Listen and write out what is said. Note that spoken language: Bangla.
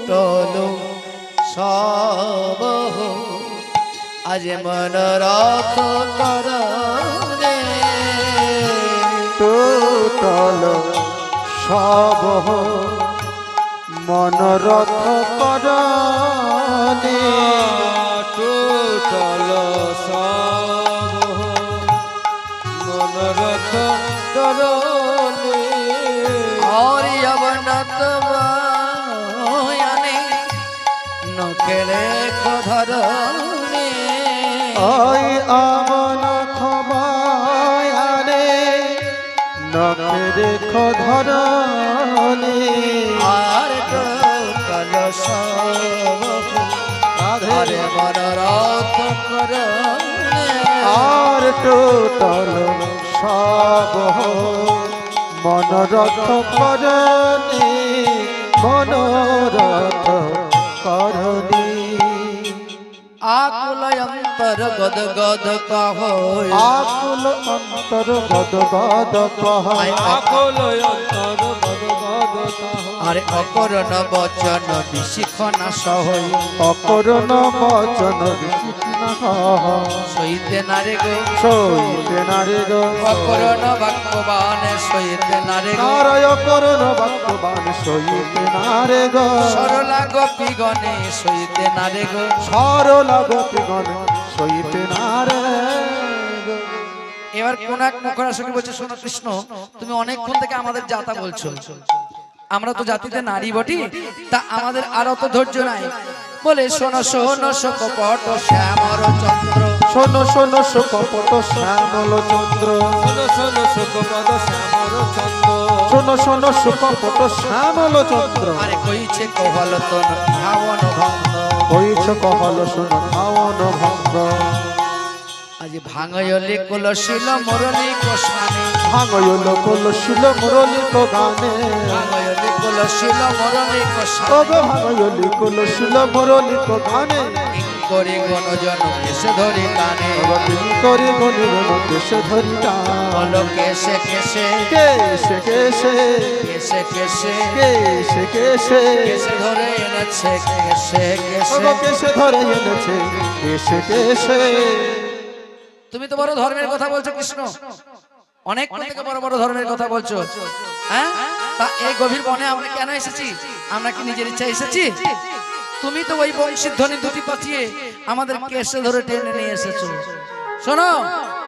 টুটলো সব আজ মনোরথ করনে টুটলো সব মনোরথ করনে টুটলো সব মনোরথ করনে और अवनत बयाने नखेले धरने ওই আমন খবায়ারে নখের খধরনে আর কল সব আরে মনোরথ করনে আর টুটল সব মনোরথ করনি মনোরথ করনি आकुल अंतर गद गद कहोय আকুল অন্তর গদ গদ কহায় আকুল অন্তর গদ গদ তাহ আরে অকরণ বচন বিশিখনা সহই অকরণ বচন ঋষিকৃষ্ণ সইতে নারে গো সইতে নারে গো অকরণ বাক্যবান সইতে নারে গো নারায় করণ বাক্যবান সইতে নারে গো সরলা গোপী গণে সইতে নারে গো সরল গতিগণ সইতে নারে গো এবার কোন এক মুখরাসকে বলছে শোনো কৃষ্ণ তুমি অনেকক্ষণ থেকে আমাদের জাতা বলছো আমরা তো জাতিতে নারী বটি তা আমাদের আর অত ধৈর্য নাই বলে শোনো শোনো শোকপট শ্যামর চন্দ্র শোনো শোনো সুকপট শ্যামল চন্দ্র শোনো শোনো সুখপদ শ্যামর চন্দ্র শোনো শোনো সুকপট শ্যামল চন্দ্র আরে কইছে কহল তন ধাবন ভঙ্গ কইছ কহল শোনো খাওন ভঙ্গ আজ ভাঙয়লে কলশিল মুরলি কোষানে ভাঙয়ল কলশিল মুরলিক গানে ভাঙয়লে কলশিল মুরলি কোষানে ওগো ভাঙয়লি কলশিল মুরলিক গানে করে গণজন কেসে ধরি কানে ওগো তুমি করি গনিরন দেশে ধরি বল কেসে কেসে কেশে কেশে কেসে কেসে কেশে কেশে কেসে ধরে এনেছে কেসে কেসে ওগো কেশে ধরে এনেছে কেশে কেশে তুমি তো বড় ধর্মের কথা বলছো কৃষ্ণ অনেক থেকে বড় বড় ধর্মের কথা বলছো হ্যাঁ তা এই গভীর বনে আমরা কেন এসেছি আমরা কি নিজের ইচ্ছা এসেছি তুমি তো ওই বংশীধ্বনি দুটি পাঠিয়ে আমাদের কেসে ধরে টেনে নিয়ে এসেছো শোনো